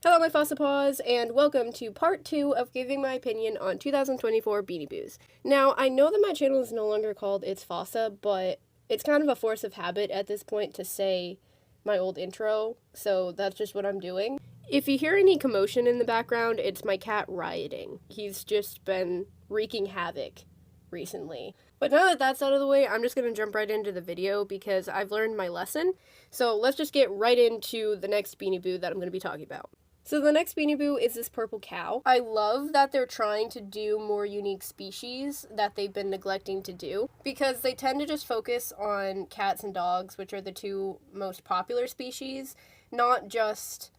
Hello, my Fossa Paws, and welcome to part 2 of giving my opinion on 2024 Beanie Boos. Now, I know that my channel is no longer called It's Fossa, but it's kind of a force of habit at this point to say my old intro, so that's just what I'm doing. If you hear any commotion in the background, it's my cat rioting. He's just been wreaking havoc recently. But now that that's out of the way, I'm just going to jump right into the video because I've learned my lesson. So let's just get right into the next Beanie Boo that I'm going to be talking about. So the next Beanie Boo is this purple cow. I love that they're trying to do more unique species that they've been neglecting to do, because they tend to just focus on cats and dogs, which are the two most popular species, not just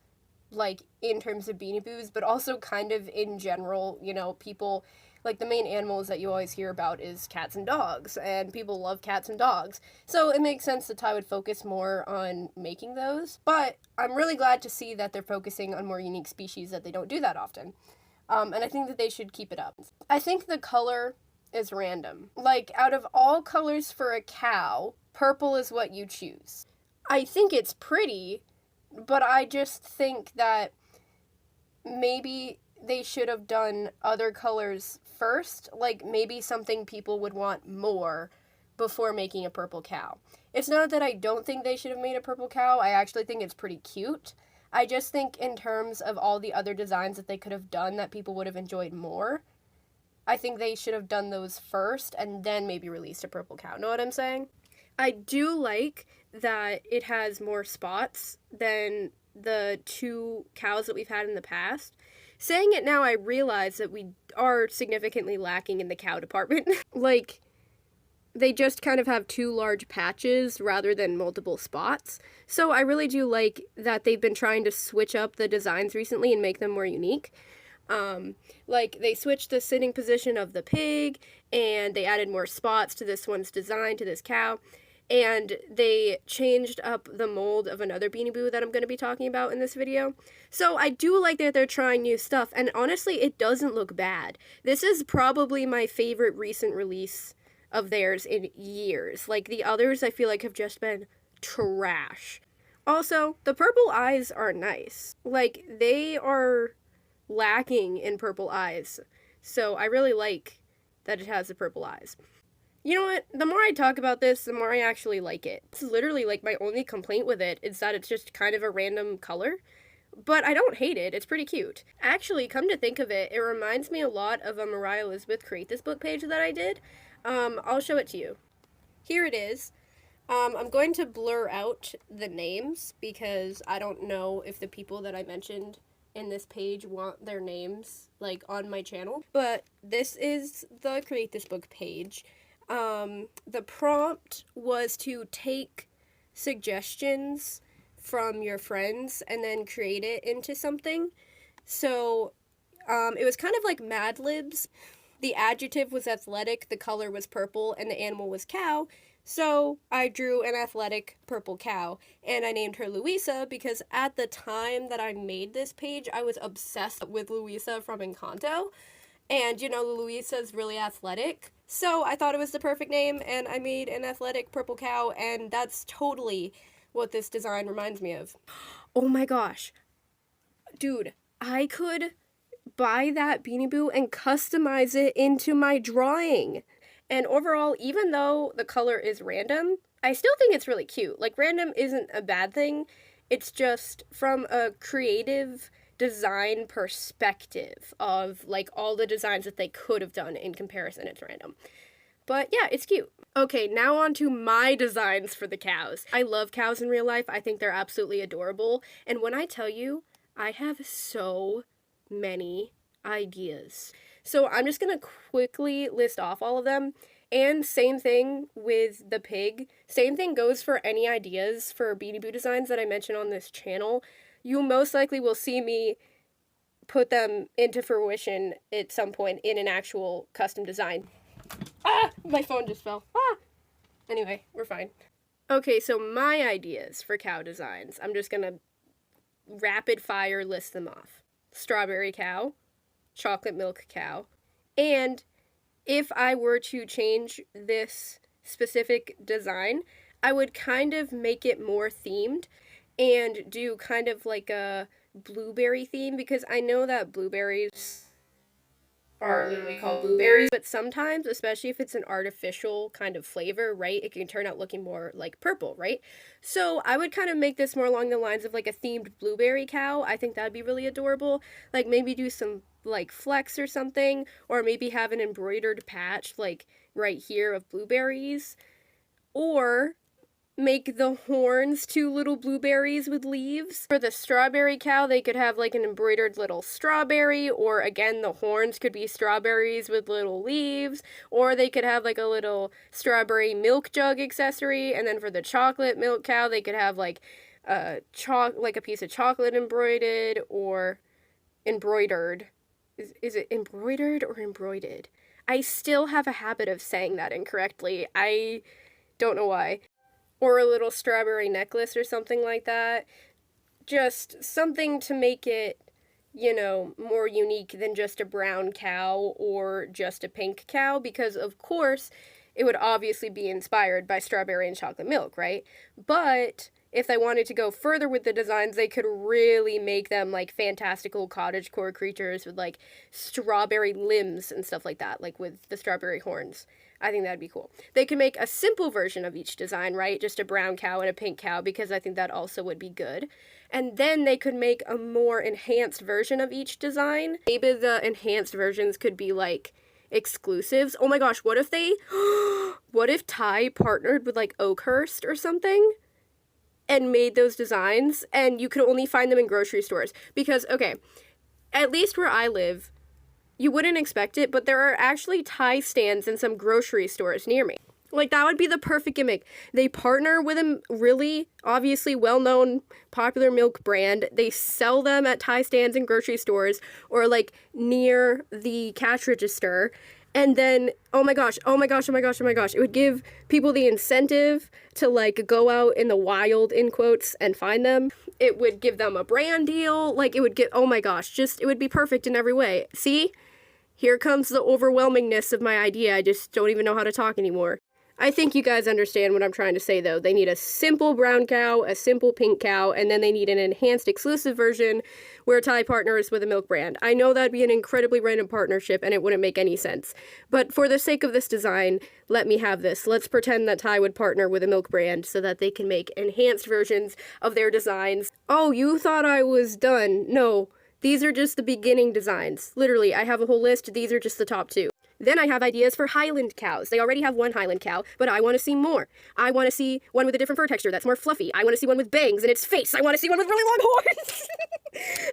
like in terms of Beanie Boos, but also kind of in general. You know, people, like, the main animals that you always hear about is cats and dogs, and people love cats and dogs. So it makes sense that Ty would focus more on making those. But I'm really glad to see that they're focusing on more unique species that they don't do that often. And I think that they should keep it up. I think the color is random. Like, out of all colors for a cow, purple is what you choose. I think it's pretty, but I just think that maybe they should have done other colors first. Like, maybe something people would want more before making a purple cow. It's not that I don't think they should have made a purple cow. I actually think it's pretty cute. I just think in terms of all the other designs that they could have done that people would have enjoyed more, I think they should have done those first and then maybe released a purple cow. Know what I'm saying? I do like that it has more spots than the two cows that we've had in the past. Saying it now, I realize that we are significantly lacking in the cow department. Like, they just kind of have two large patches rather than multiple spots. So I really do like that they've been trying to switch up the designs recently and make them more unique. Like, they switched the sitting position of the pig, and they added more spots to this one's design, to this cow. And they changed up the mold of another Beanie Boo that I'm going to be talking about in this video. So I do like that they're trying new stuff, and honestly, it doesn't look bad. This is probably my favorite recent release of theirs in years. Like, the others I feel like have just been trash. Also, the purple eyes are nice. Like, they are lacking in purple eyes, so I really like that it has the purple eyes. You know what? The more I talk about this, the more I actually like it. It's literally, like, my only complaint with it is that it's just kind of a random color. But I don't hate it. It's pretty cute. Actually, come to think of it, it reminds me a lot of a Mariah Elizabeth Create This Book page that I did. I'll show it to you. Here it is. I'm going to blur out the names because I don't know if the people that I mentioned in this page want their names, like, on my channel. But this is the Create This Book page. The prompt was to take suggestions from your friends and then create it into something. So, it was kind of like Mad Libs. The adjective was athletic, the color was purple, and the animal was cow. So I drew an athletic purple cow, and I named her Louisa because at the time that I made this page, I was obsessed with Louisa from Encanto. And, you know, Louisa's really athletic. So I thought it was the perfect name, and I made an athletic purple cow, and that's totally what this design reminds me of. Oh my gosh. Dude, I could buy that Beanie Boo and customize it into my drawing. And overall, even though the color is random, I still think it's really cute. Like, random isn't a bad thing. It's just from a creative design perspective of, like, all the designs that they could have done in comparison, it's random. But yeah, it's cute. Okay, now on to my designs for the cows. I love cows in real life. I think they're absolutely adorable. And when I tell you, I have so many ideas. So I'm just gonna quickly list off all of them. And same thing with the pig. Same thing goes for any ideas for Beanie Boo designs that I mention on this channel. You most likely will see me put them into fruition at some point in an actual custom design. Ah! My phone just fell. Ah! Anyway, we're fine. Okay, so my ideas for cow designs. I'm just gonna rapid fire list them off. Strawberry cow, chocolate milk cow, and if I were to change this specific design, I would kind of make it more themed and do kind of like a blueberry theme, because I know that blueberries are literally called blueberries, but sometimes, especially if it's an artificial kind of flavor, right, it can turn out looking more like purple, right? So I would kind of make this more along the lines of like a themed blueberry cow. I think that'd be really adorable. Like maybe do some like flecks or something, or maybe have an embroidered patch like right here of blueberries, or make the horns 2 little blueberries with leaves. For the strawberry cow, they could have like an embroidered little strawberry, or again, the horns could be strawberries with little leaves, or they could have like a little strawberry milk jug accessory. And then for the chocolate milk cow, they could have like a piece of chocolate embroidered or embroidered. Is it embroidered or embroidered? I still have a habit of saying that incorrectly. I don't know why. Or a little strawberry necklace or something like that. Just something to make it, you know, more unique than just a brown cow or just a pink cow, because of course it would obviously be inspired by strawberry and chocolate milk, right? But if they wanted to go further with the designs, they could really make them like fantastical cottagecore creatures with like strawberry limbs and stuff like that, like with the strawberry horns. I think that'd be cool. They could make a simple version of each design, right? Just a brown cow and a pink cow, because I think that also would be good. And then they could make a more enhanced version of each design. Maybe the enhanced versions could be like exclusives. Oh my gosh, what if Ty partnered with like Oakhurst or something and made those designs, and you could only find them in grocery stores? Because, okay, at least where I live, you wouldn't expect it, but there are actually Thai stands in some grocery stores near me. Like, that would be the perfect gimmick. They partner with a really, obviously well-known, popular milk brand. They sell them at Thai stands in grocery stores, or, like, near the cash register. And then, oh my gosh, it would give people the incentive to, like, go out in the wild, in quotes, and find them. It would give them a brand deal. Like, it would get, oh my gosh, it would be perfect in every way. See? Here comes the overwhelmingness of my idea. I just don't even know how to talk anymore. I think you guys understand what I'm trying to say, though. They need a simple brown cow, a simple pink cow, and then they need an enhanced exclusive version where Ty partners with a milk brand. I know that'd be an incredibly random partnership, and it wouldn't make any sense. But for the sake of this design, let me have this. Let's pretend that Ty would partner with a milk brand so that they can make enhanced versions of their designs. Oh, you thought I was done. No. These are just the beginning designs. Literally, I have a whole list. These are just the top 2. Then I have ideas for Highland cows. They already have one Highland cow, but I want to see more. I want to see one with a different fur texture that's more fluffy. I want to see one with bangs in its face. I want to see one with really long horns.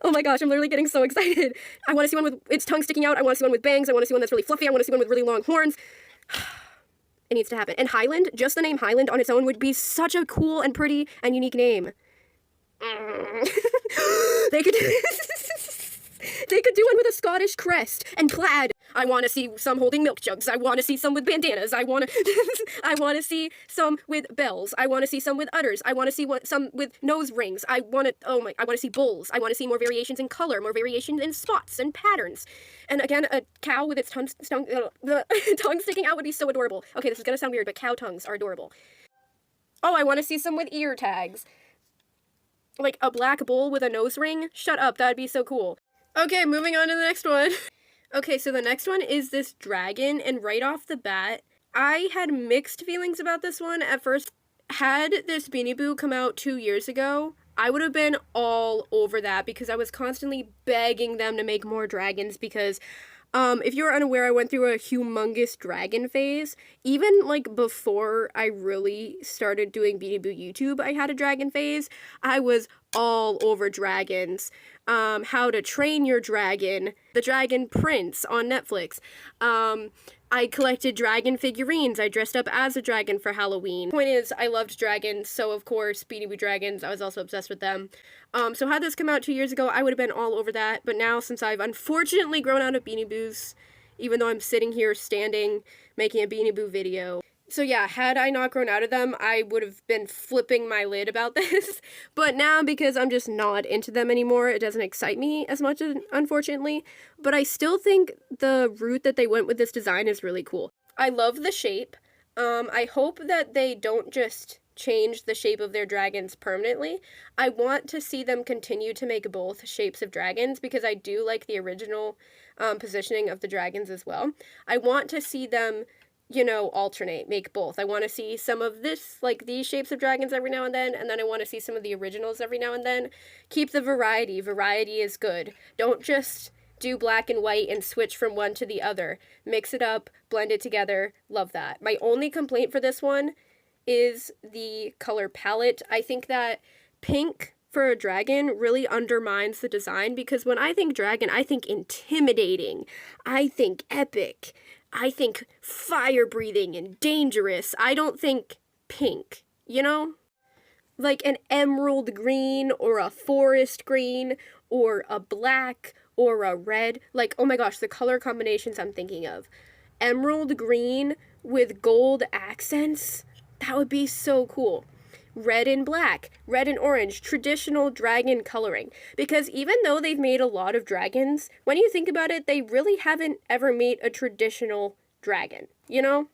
Oh my gosh, I'm literally getting so excited. I want to see one with its tongue sticking out. I want to see one with bangs. I want to see one that's really fluffy. I want to see one with really long horns. It needs to happen. And Highland, just the name Highland on its own would be such a cool and pretty and unique name. They could They could do one with a Scottish crest and plaid. I want to see some holding milk jugs. I want to see some with bandanas. I want to see some with bells. I want to see some with udders. I want to see some with nose rings. I want to see bulls. I want to see more variations in color, more variations in spots and patterns. And again, a cow with its tongue sticking out would be so adorable. Okay, this is going to sound weird, but cow tongues are adorable. Oh, I want to see some with ear tags. Like a black bull with a nose ring? Shut up, that'd be so cool. Okay, moving on to the next one. Okay, so the next one is this dragon, and right off the bat, I had mixed feelings about this one. At first, had this Beanie Boo come out 2 years ago, I would have been all over that because I was constantly begging them to make more dragons because if you're unaware, I went through a humongous dragon phase. Even, like, before I really started doing Beanie Boo YouTube, I had a dragon phase. I was all over dragons. How to Train Your Dragon, The Dragon Prince on Netflix. I collected dragon figurines. I dressed up as a dragon for Halloween. Point is, I loved dragons, so of course, Beanie Boo dragons, I was also obsessed with them. So had this come out 2 years ago, I would have been all over that, but now, since I've unfortunately grown out of Beanie Boos, even though I'm sitting here standing, making a Beanie Boo video. So yeah, had I not grown out of them, I would have been flipping my lid about this. But now, because I'm just not into them anymore, it doesn't excite me as much, unfortunately. But I still think the route that they went with this design is really cool. I love the shape. I hope that they don't just change the shape of their dragons permanently. I want to see them continue to make both shapes of dragons because I do like the original positioning of the dragons as well. I want to see them, you know, alternate, make both. I want to see some of this, like these shapes of dragons every now and then I want to see some of the originals every now and then. Keep the variety. Variety is good. Don't just do black and white and switch from one to the other. Mix it up, blend it together. Love that. My only complaint for this one is the color palette. I think that pink for a dragon really undermines the design because when I think dragon, I think intimidating. I think epic. I think fire-breathing and dangerous. I don't think pink, you know? Like an emerald green or a forest green or a black or a red. Like, oh my gosh, the color combinations I'm thinking of. Emerald green with gold accents. That would be so cool. Red and black, red and orange, traditional dragon coloring. Because even though they've made a lot of dragons, when you think about it, they really haven't ever made a traditional dragon, you know?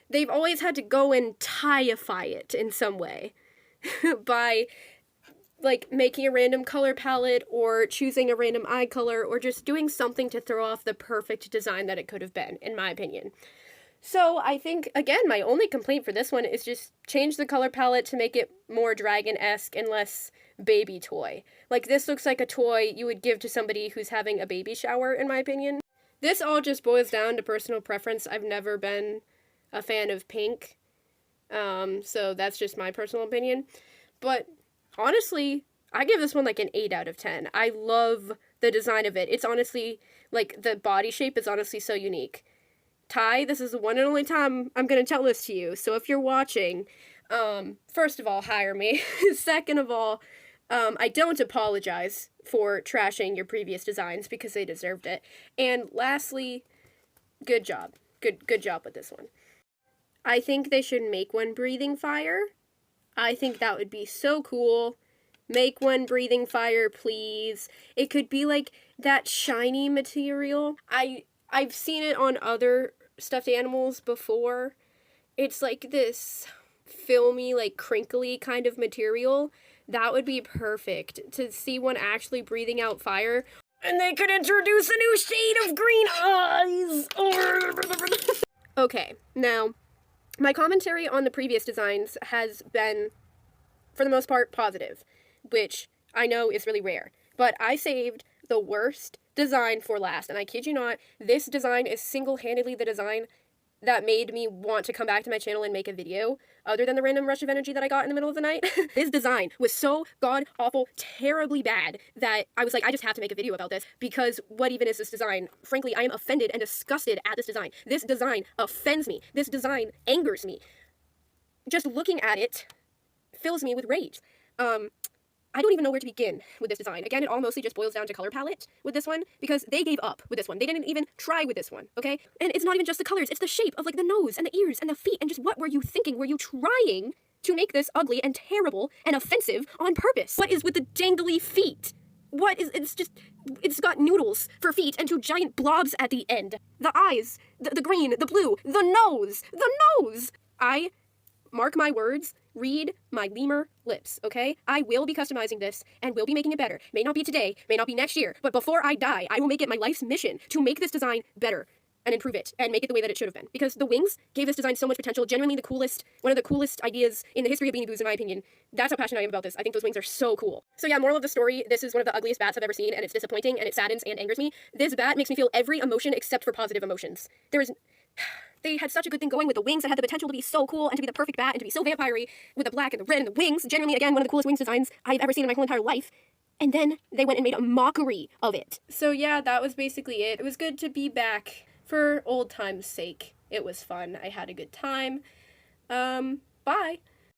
They've always had to go and tie-ify it in some way by, like, making a random color palette or choosing a random eye color or just doing something to throw off the perfect design that it could have been, in my opinion. So I think, again, my only complaint for this one is just change the color palette to make it more dragon-esque and less baby toy. Like, this looks like a toy you would give to somebody who's having a baby shower, in my opinion. This all just boils down to personal preference. I've never been a fan of pink, so that's just my personal opinion. But honestly, I give this one like an 8 out of 10. I love the design of it. It's honestly, like, the body shape is honestly so unique. Ty, this is the one and only time I'm going to tell this to you, so if you're watching, first of all, hire me. Second of all, I don't apologize for trashing your previous designs because they deserved it. And lastly, good job. Good job with this one. I think they should make one breathing fire. I think that would be so cool. Make one breathing fire, please. It could be like that shiny material. I've seen it on other stuffed animals before. It's like this filmy, like crinkly kind of material. That would be perfect to see one actually breathing out fire. And they could introduce a new shade of green eyes. Okay, now, my commentary on the previous designs has been, for the most part, positive, which I know is really rare. But I saved the worst design for last, and I kid you not, this design is single-handedly the design that made me want to come back to my channel and make a video, other than the random rush of energy that I got in the middle of the night. This design was so god-awful, terribly bad, that I was like, I just have to make a video about this, because what even is this design? Frankly, I am offended and disgusted at this design. This design offends me. This design angers me. Just looking at it fills me with rage. I don't even know where to begin with this design. Again, it all mostly just boils down to color palette with this one, because they gave up with this one. They didn't even try with this one, okay? And it's not even just the colors, it's the shape of, like, the nose and the ears and the feet, and just what were you thinking? Were you trying to make this ugly and terrible and offensive on purpose? What is with the dangly feet? What is, it's got noodles for feet and 2 giant blobs at the end. The eyes, the green, the blue, the nose! I, mark my words, read my lemur lips, okay? I will be customizing this and will be making it better. May not be today, may not be next year, but before I die, I will make it my life's mission to make this design better and improve it and make it the way that it should have been. Because the wings gave this design so much potential, genuinely the coolest, one of the coolest ideas in the history of Beanie Boos, in my opinion. That's how passionate I am about this. I think those wings are so cool. So yeah, moral of the story, this is one of the ugliest bats I've ever seen, and it's disappointing, and it saddens and angers me. This bat makes me feel every emotion except for positive emotions. They had such a good thing going with the wings that had the potential to be so cool and to be the perfect bat and to be so vampire-y with the black and the red and the wings. Generally, again, one of the coolest wings designs I've ever seen in my whole entire life. And then they went and made a mockery of it. So yeah, that was basically it. It was good to be back for old time's sake. It was fun. I had a good time. Bye.